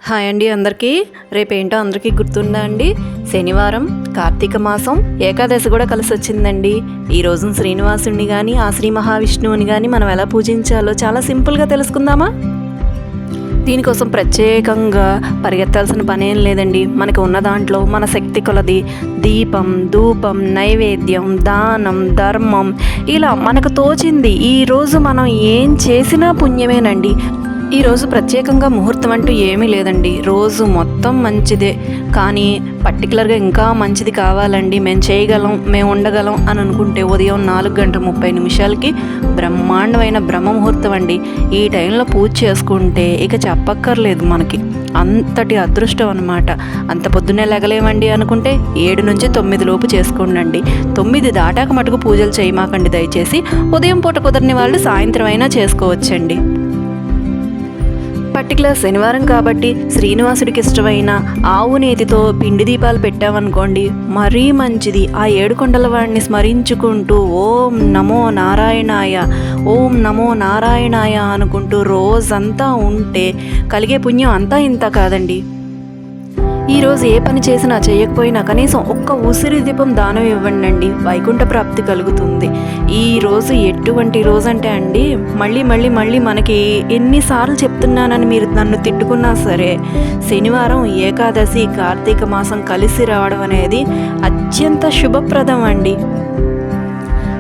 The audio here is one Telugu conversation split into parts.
హాయ్ అండి అందరికీ. రేపేంటో అందరికీ గుర్తుందా అండి? శనివారం, కార్తీక మాసం, ఏకాదశి కూడా కలిసి వచ్చిందండి. ఈ రోజు శ్రీనివాసుని కానీ ఆ శ్రీ మహావిష్ణువుని కానీ మనం ఎలా పూజించాలో చాలా సింపుల్గా తెలుసుకుందామా? దీనికోసం ప్రత్యేకంగా పరిగెత్తాల్సిన పనేం లేదండి. మనకు ఉన్న దాంట్లో మన శక్తి కొలది దీపం, ధూపం, నైవేద్యం, దానం, ధర్మం ఇలా మనకు తోచింది ఈరోజు మనం ఏం చేసినా పుణ్యమేనండి. ఈరోజు ప్రత్యేకంగా ముహూర్తం అంటూ ఏమీ లేదండి. రోజు మొత్తం మంచిదే, కానీ పర్టికులర్గా ఇంకా మంచిది కావాలండి, మేము చేయగలం, మేము ఉండగలం అని అనుకుంటే ఉదయం 4:30 బ్రహ్మాండమైన బ్రహ్మ ముహూర్తం అండి. ఈ టైంలో పూజ చేసుకుంటే ఇక చెప్పక్కర్లేదు, మనకి అంతటి అదృష్టం అనమాట. అంత పొద్దున్నే లెగలేమండి అనుకుంటే 7 నుంచి 9 లోపు చేసుకోండి. 9 దాటాక మటుకు పూజలు చేయమాకండి దయచేసి. ఉదయం పూట కుదరని వాళ్ళు సాయంత్రం అయినా చేసుకోవచ్చండి. పర్టికులర్ శనివారం కాబట్టి శ్రీనివాసుడికి ఇష్టమైన ఆవు నేతితో పిండి దీపాలు పెట్టామనుకోండి, మరీ మంచిది. ఆ 7 కొండల వాడిని స్మరించుకుంటూ ఓం నమో నారాయణాయ, ఓం నమో నారాయణాయ అనుకుంటూ రోజంతా ఉంటే కలిగే పుణ్యం అంతా ఇంత కాదండి. ఈరోజు ఏ పని చేసినా చేయకపోయినా కనీసం ఒక్క ఉసిరి దీపం దానం ఇవ్వండి, వైకుంఠ ప్రాప్తి కలుగుతుంది. ఈరోజు ఎటువంటి రోజు అంటే అండి, మళ్ళీ మనకి ఎన్నిసార్లు చెప్తున్నానని మీరు నన్ను తిట్టుకున్నా సరే, శనివారం, ఏకాదశి, కార్తీక మాసం కలిసి రావడం అనేది అత్యంత శుభప్రదం అండి.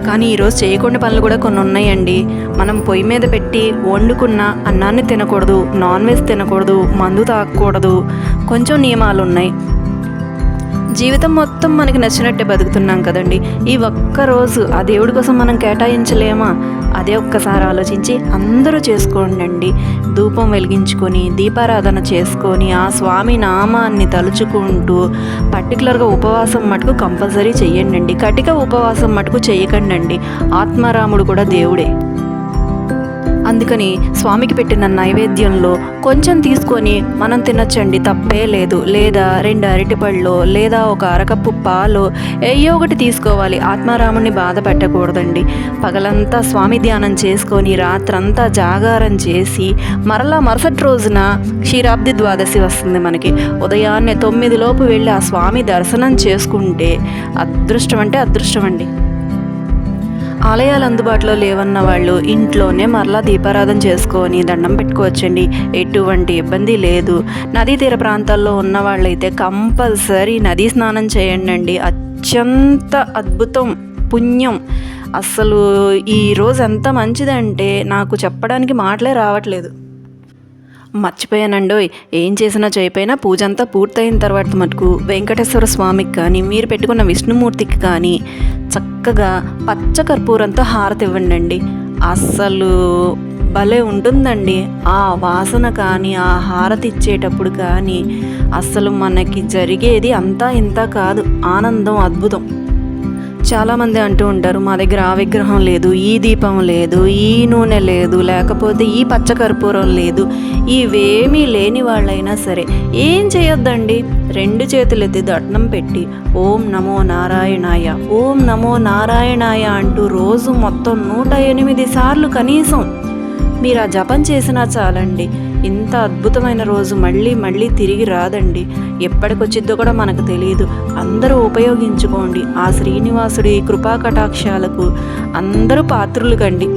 కానీ ఈరోజు చేయకుండా పనులు కూడా కొన్ని ఉన్నాయండి. మనం పొయ్యి మీద పెట్టి వండుకున్న అన్నాన్ని తినకూడదు, నాన్ వెజ్ తినకూడదు, మందు తాగకూడదు, కొంచెం నియమాలు ఉన్నాయి. జీవితం మొత్తం మనకి నచ్చినట్టే బతుకుతున్నాం కదండి. ఈ ఒక్కరోజు ఆ దేవుడి కోసం మనం కేటాయించలేమా? అదే ఒక్కసారి ఆలోచించి అందరూ చేసుకోండి. ధూపం వెలిగించుకొని దీపారాధన చేసుకొని ఆ స్వామి నామాన్ని తలుచుకుంటూ పర్టికులర్గా ఉపవాసం మటుకు కంపల్సరీ చెయ్యండి. కటిక ఉపవాసం మటుకు చేయకండి. ఆత్మారాముడు కూడా దేవుడే. అందుకని స్వామికి పెట్టిన నైవేద్యంలో కొంచెం తీసుకొని మనం తినొచ్చండి, తప్పే లేదు. లేదా 2 అరటిపళ్ళు లేదా ఒక అరకప్పు పాలు ఏయో ఒకటి తీసుకోవాలి. ఆత్మారాముడిని బాధ పెట్టకూడదండి. పగలంతా స్వామి ధ్యానం చేసుకొని రాత్రంతా జాగారం చేసి మరలా మరుసటి రోజున క్షీరాబ్ది ద్వాదశి వస్తుంది మనకి. ఉదయాన్నే 9 లోపు వెళ్ళి ఆ స్వామి దర్శనం చేసుకుంటే అదృష్టం అంటే అదృష్టం అండి. ఆలయాలు అందుబాటులో లేవన్న వాళ్ళు ఇంట్లోనే మరలా దీపారాధన చేసుకొని దండం పెట్టుకోవచ్చండి. ఎటువంటి ఇబ్బంది లేదు. నదీ తీర ప్రాంతాల్లో ఉన్న వాళ్ళైతే కంపల్సరీ నదీ స్నానం చేయండి. అత్యంత అద్భుతం, పుణ్యం. అసలు ఈరోజు ఎంత మంచిదంటే నాకు చెప్పడానికి మాటలే రావట్లేదు. మర్చిపోయానండోయ్, ఏం చేసినా చేయపోయినా పూజ అంతా పూర్తయిన తర్వాత మటుకు వెంకటేశ్వర స్వామికి కానీ మీరు పెట్టుకున్న విష్ణుమూర్తికి కానీ చక్కగా పచ్చ కర్పూరంతో హారతి ఇవ్వండి. అస్సలు భలే ఉంటుందండి ఆ వాసన కానీ ఆ హారతి ఇచ్చేటప్పుడు కానీ. అస్సలు మనకి జరిగేది అంతా ఇంత కాదు, ఆనందం అద్భుతం. చాలామంది అంటూ ఉంటారు, మా దగ్గర ఆ విగ్రహం లేదు, ఈ దీపం లేదు, ఈ నూనె లేదు, లేకపోతే ఈ పచ్చకర్పూరం లేదు. ఇవేమీ లేని వాళ్ళైనా సరే ఏం చేయొద్దండి, 2 చేతులు ఎత్తి దట్నం పెట్టి ఓం నమో నారాయణాయ, ఓం నమో నారాయణాయ అంటూ రోజు మొత్తం 108 సార్లు కనీసం మీరు ఆ జపం చేసినా చాలండి. ఇంత అద్భుతమైన రోజు మళ్ళీ తిరిగి రాదండి. ఎప్పటికొచ్చిద్దో కూడా మనకు తెలియదు. అందరూ ఉపయోగించుకోండి. ఆ శ్రీనివాసుడి కృపా కటాక్షాలకు అందరూ పాత్రులు కండి.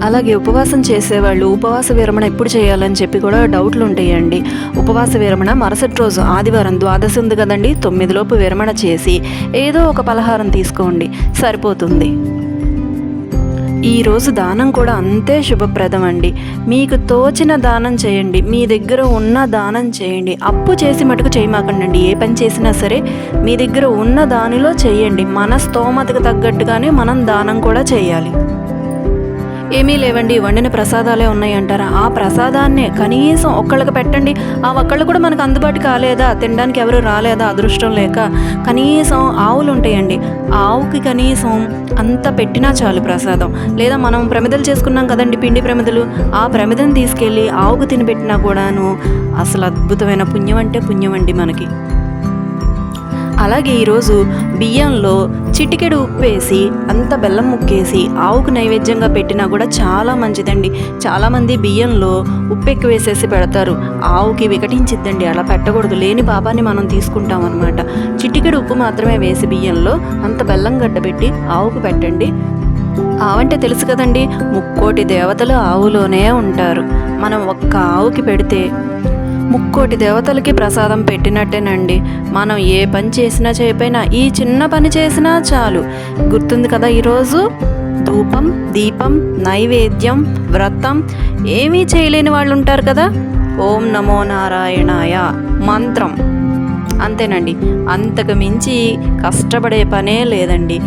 అలాగే ఉపవాసం చేసేవాళ్ళు ఉపవాస విరమణ ఎప్పుడు చేయాలని చెప్పి కూడా డౌట్లు ఉంటాయండి. ఉపవాస విరమణ మరుసటి రోజు ఆదివారం ద్వాదశి ఉంది కదండి, 9 లోపు విరమణ చేసి ఏదో ఒక పలహారం తీసుకోండి, సరిపోతుంది. ఈరోజు దానం కూడా అంతే శుభప్రదం అండి. మీకు తోచిన దానం చేయండి, మీ దగ్గర ఉన్న దానం చేయండి. అప్పు చేసి మటుకు చేయమాకండి. ఏ పని చేసినా సరే మీ దగ్గర ఉన్న దానిలో చేయండి. మన స్తోమతకు తగ్గట్టుగానే మనం దానం కూడా చేయాలి. ఏమీ లేవండి, వండిన ప్రసాదాలే ఉన్నాయి అంటారా? ఆ ప్రసాదాన్నే కనీసం ఒక్కళ్ళకి పెట్టండి. ఆ ఒక్కళ్ళు కూడా మనకు అందుబాటు కాలేదా, తినడానికి ఎవరు రాలేదా అదృష్టం లేక, కనీసం ఆవులు ఉంటాయండి, ఆవుకి కనీసం అంత పెట్టినా చాలు ప్రసాదం. లేదా మనం ప్రమిదలు చేసుకున్నాం కదండి, పిండి ప్రమిదలు, ఆ ప్రమిదను తీసుకెళ్ళి ఆవుకు తినిపెట్టినా కూడాను అసలు అద్భుతమైన పుణ్యం అంటే పుణ్యం అండి మనకి. అలాగే ఈరోజు బియ్యంలో చిటికెడు ఉప్పేసి అంత బెల్లం ముక్కేసి ఆవుకు నైవేద్యంగా పెట్టినా కూడా చాలా మంచిదండి. చాలామంది బియ్యంలో ఉప్పు ఎక్కువ వేసేసి పెడతారు, ఆవుకి వికటించిద్దండి. అలా పెట్టకూడదు, లేని పాపాన్ని మనం తీసుకుంటాం అనమాట. చిటికెడు ఉప్పు మాత్రమే వేసి బియ్యంలో అంత బెల్లం గడ్డబెట్టి ఆవుకు పెట్టండి. ఆవంటే తెలుసు కదండి, 3,000,000 దేవతలు ఆవులోనే ఉంటారు. మనం ఒక్క ఆవుకి పెడితే 3,000,000 దేవతలకి ప్రసాదం పెట్టినట్టేనండి. మనం ఏ పని చేసినా చేయకపోయినా ఈ చిన్న పని చేసినా చాలు. గుర్తుంది కదా ఈరోజు ధూపం, దీపం, నైవేద్యం, వ్రతం ఏమీ చేయలేని వాళ్ళు ఉంటారు కదా, ఓం నమో నారాయణాయ మంత్రం, అంతేనండి. అంతకు మించి కష్టపడే పనే లేదండి.